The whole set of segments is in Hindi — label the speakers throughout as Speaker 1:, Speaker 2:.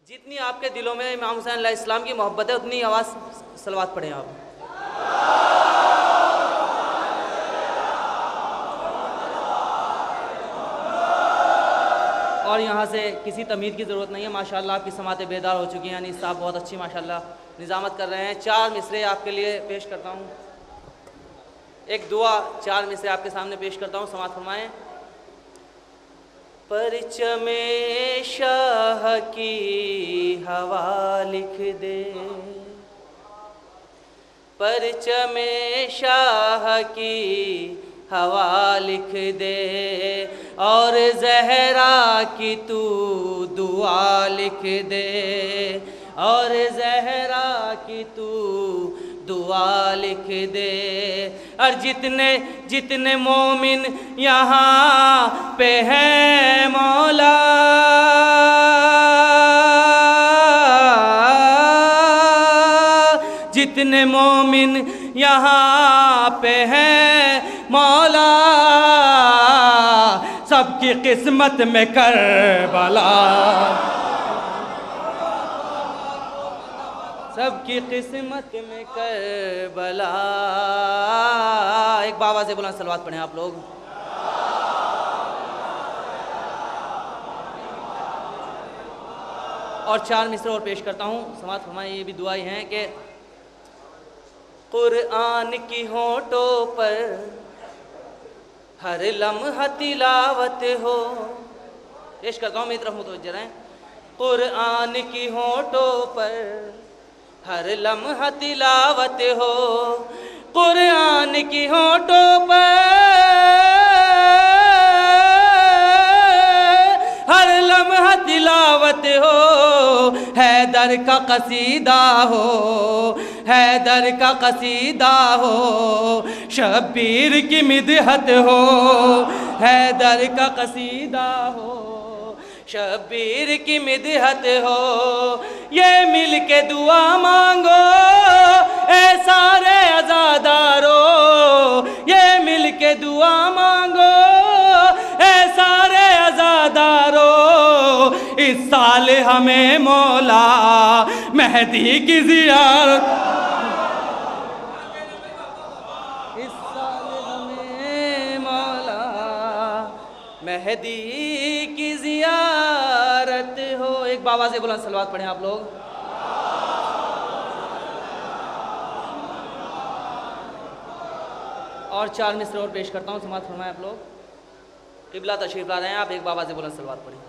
Speaker 1: जितनी आपके दिलों में इमाम हुसैन अलैहिस्सलाम की मोहब्बत है उतनी आवाज़ सलवात पढ़ें आप। और यहाँ से किसी तमीद की ज़रूरत नहीं है। माशाल्लाह आपकी समातें बेदार हो चुकी हैं। यानी साहब बहुत अच्छी माशाल्लाह निज़ामत कर रहे हैं। 4 मिसरे आपके लिए पेश करता हूँ। एक दुआ 4 मिसरे आपके सामने पेश करता हूँ, समात फरमाएँ। परचमे शाह की हवा लिख दे, परचमे शाह की हवा लिख दे, और ज़हरा की तू दुआ लिख दे, और ज़हरा की तू दुआ लिख दे। और जितने जितने मोमिन यहाँ पे हैं मौला, जितने मोमिन यहाँ पे हैं मौला, सबकी किस्मत में करबला, सबकी किस्मत में करबला। एक बाबा से बुलंद सलवात पढ़ें आप लोग। और 4 मिसरे और पेश करता हूँ, समात फरमाएं। ये भी दुआएं हैं कि कुरान की होंठों पर हर लम्हा तिलावत हो। पेश करता हूँ, मेरी तरफ मुतवज्जह रहें। कुरान की होंठों पर हर लम्हा तिलावत हो, कुरान की होंठों पर हर लम्हा तिलावत हो, हैदर का कसीदा हो, हैदर का कसीदा हो, शब्बीर की मिदहत हो, हैदर का कसीदा हो, शब्बीर की मिदहत हो। ये मिल के दुआ मांगो ए सारे अज़ादारो, ये मिल के दुआ मांगो ए सारे अज़ादारो। इस साल हमें मौला मेहदी की ज़ियारत, इस साल हमें मौला मेहदी की ज़ियारत हो। एक बाबा से बुलंद सलवात पढ़ें आप लोग। और 4 मिसरे और पेश करता हूँ, समात फरमाएं आप लोग। क़िबला तशरीफ़ ला रहे हैं आप। एक बाबा से बुलंद सलवात पढ़ें।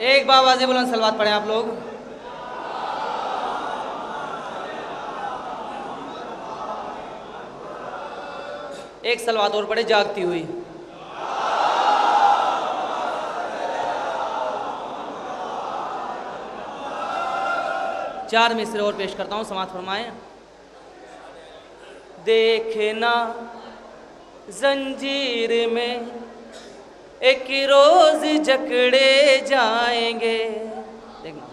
Speaker 1: एक बाबा से बुलंद सलवात पढ़ें आप लोग। एक सलवात और पढ़े, जागती हुई। चार मिसरे और पेश करता हूँ, समात फरमाएं। देखना जंजीर में एक रोज जकड़े जाएंगे, देखना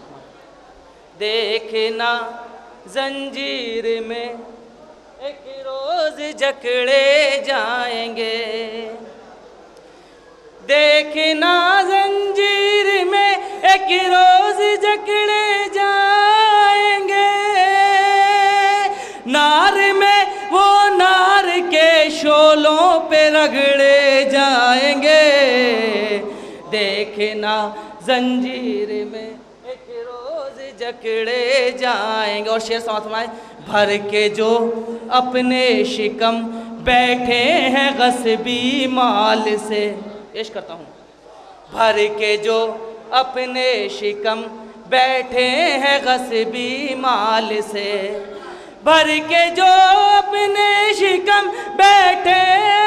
Speaker 1: देखना जंजीर में एक रोज जकड़े जाएंगे, देखना जंजीर में एक रोज जकड़े जाएंगे, नार में वो नार के शोलों पे रगड़े जाएंगे, देखना जंजीर में एक रोज जकड़े जाएंगे। और शेर समात फरमाए, भर के जो अपने शिकम बैठे हैं गस्बी माल से। पेश करता हूँ। भर के जो अपने शिकम बैठे हैं गस्बी माल से, भर के जो अपने शिकम बैठे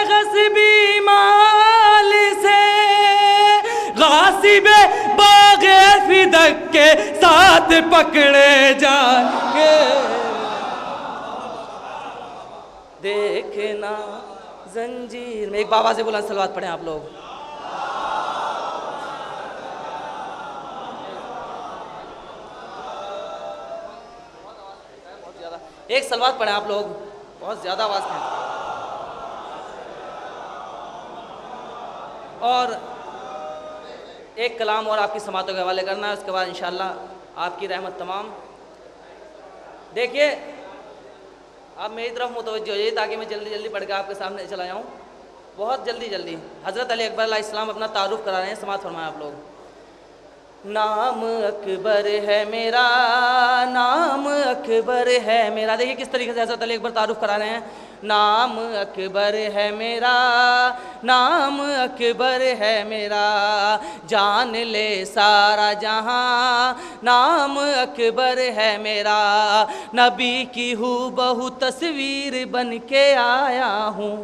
Speaker 1: गस्बी माल से, गासिबे बागे फिदक के साथ पकड़े जाएंगे। देखना जंजीर में। एक बाबा से बुलंद सलवात पढ़ें आप लोग। एक सलवात पढ़ें आप लोग, बहुत ज्यादा आवाज है। और एक कलाम और आपकी समातों के हवाले करना है, उसके बाद इंशाअल्लाह आपकी रहमत तमाम। देखिए आप मेरी तरफ मुतवज्जो होइए ताकि मैं जल्दी जल्दी पढ़ के आपके सामने चला जाऊँ, बहुत जल्दी जल्दी। हज़रत अली अकबर अलैहिस्सलाम अपना तारुफ करा रहे हैं, समात फरमाएं आप लोग। नाम अकबर है मेरा, नाम अकबर है मेरा। देखिए किस तरीके से हज़रत अली अकबर तारुफ करा रहे हैं। नाम अकबर है मेरा, नाम अकबर है मेरा, जान ले सारा जहां, नाम अकबर है मेरा। नबी की हूबहू तस्वीर बन के आया हूँ,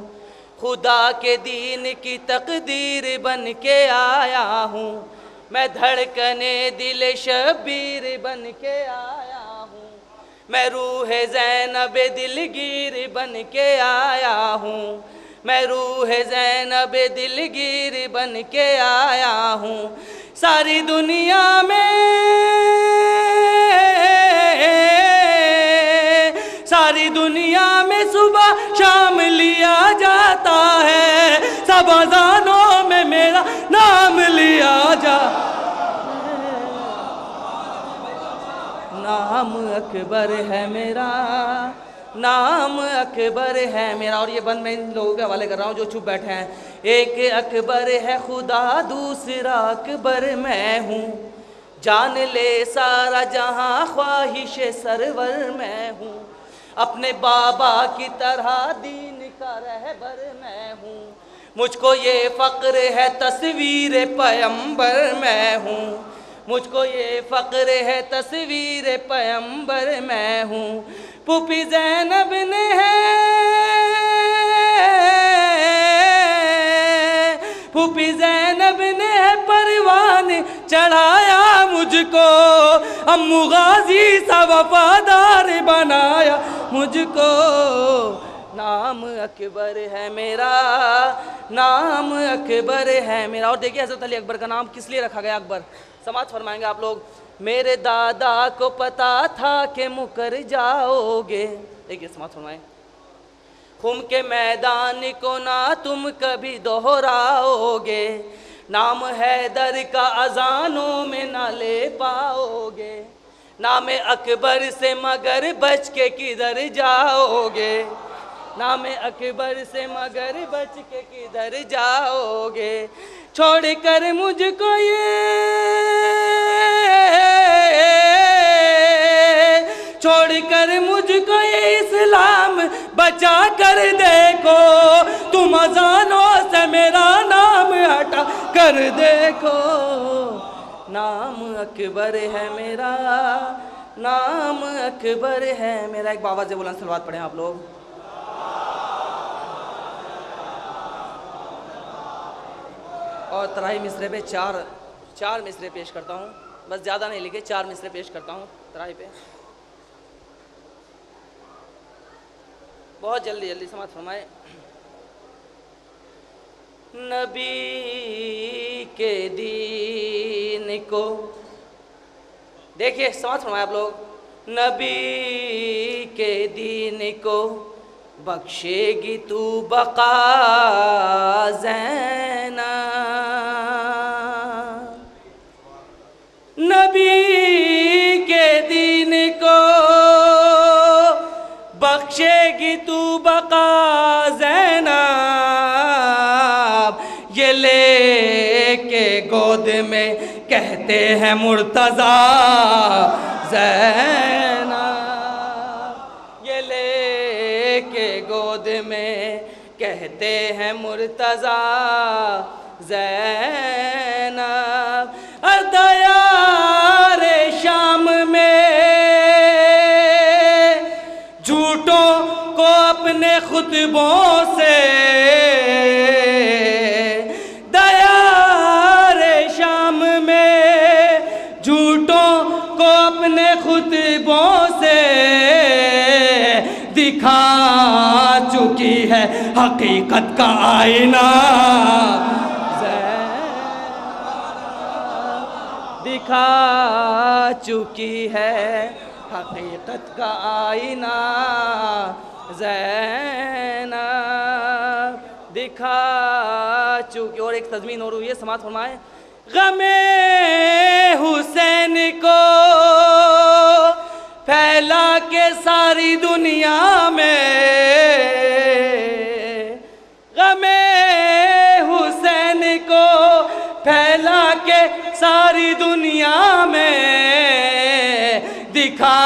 Speaker 1: खुदा के दीन की तकदीर बन के आया हूँ। मैं धड़कने दिल शबीर बन के आया हूँ, मैं रूह ज़ैनब दिलगीर बन के आया हूँ, मैं रूह ज़ैनब दिलगीर बन के आया हूँ। सारी दुनिया में, सारी दुनिया में सुबह शाम लिया जाता है, सब अज़ानों में मेरा नाम लिया जा। नाम अकबर है मेरा, नाम अकबर है मेरा। और ये बंद मैं इन लोगों के हवाले कर रहा हूँ जो चुप बैठे हैं। एक अकबर है खुदा, दूसरा अकबर मैं हूँ, जान ले सारा जहां, ख्वाहिश सरवर मैं हूँ। अपने बाबा की तरह दीन का रहबर मैं हूँ, मुझको ये फ़क्र है तस्वीर पैगंबर मैं हूँ, मुझको ये फ़क्र है तस्वीर पैगंबर मैं हूँ। पुपी ज़ैनब ने है, पुपी ज़ैनब ने है परवान चढ़ाया मुझको, अम्मू गाजी सा वफादार बनाया मुझको। नाम अकबर है मेरा, नाम अकबर है मेरा। और देखिए हज़रत अली अकबर का नाम किस लिए रखा गया अकबर, समाज फरमाएंगे आप लोग। मेरे दादा को पता था कि मुकर जाओगे। देखिए समाज फरमाएं। खुम के मैदान को ना तुम कभी दोहराओगे, नाम हैदर का अजानों में ना ले पाओगे, नाम अकबर से मगर बच के किधर जाओगे, नाम अकबर से मगर बच के किधर जाओगे। छोड़ कर मुझको ये, छोड़ कर मुझको ये इस्लाम बचा कर देखो, तुम अजानों से मेरा नाम हटा कर देखो। नाम अकबर है मेरा, नाम अकबर है मेरा। एक बाबा से बुलंद सलवात पढ़ें आप लोग। और तराई मिसरे पे चार मिसरे पेश करता हूँ, बस ज़्यादा नहीं लिखे, 4 मिसरे पेश करता हूँ तराई पे। बहुत जल्दी जल्दी समाज फरमाए। नबी के दीन को देखिए, समाज फरमाए आप लोग। नबी के दीन को बख्शेगी तू बका ज़ैना, नबी के दीन को बख्शेगी तू बका ज़ैना। ये लेके गोद में कहते हैं मुर्तज़ा ज़ैना, ये लेके गोद में कहते हैं मुर्तज़ा ज़ैनब। दयारे शाम में झूठों को अपने खुतबों से, दयारे शाम में झूठों को अपने खुतबों से दिखा चुकी है हकीकत का आईना। दिखा चुकी है हकीकत का आईना ज़ैनब, दिखा चुकी। और एक तज़मीन और हुई है, समात फरमाए। गमे हुसैन को फैला के सारी दुनिया में, गमे हुसैन को फैला के सारी दुनिया में दिखा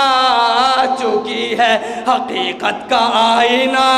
Speaker 1: चुकी है हकीकत का आईना।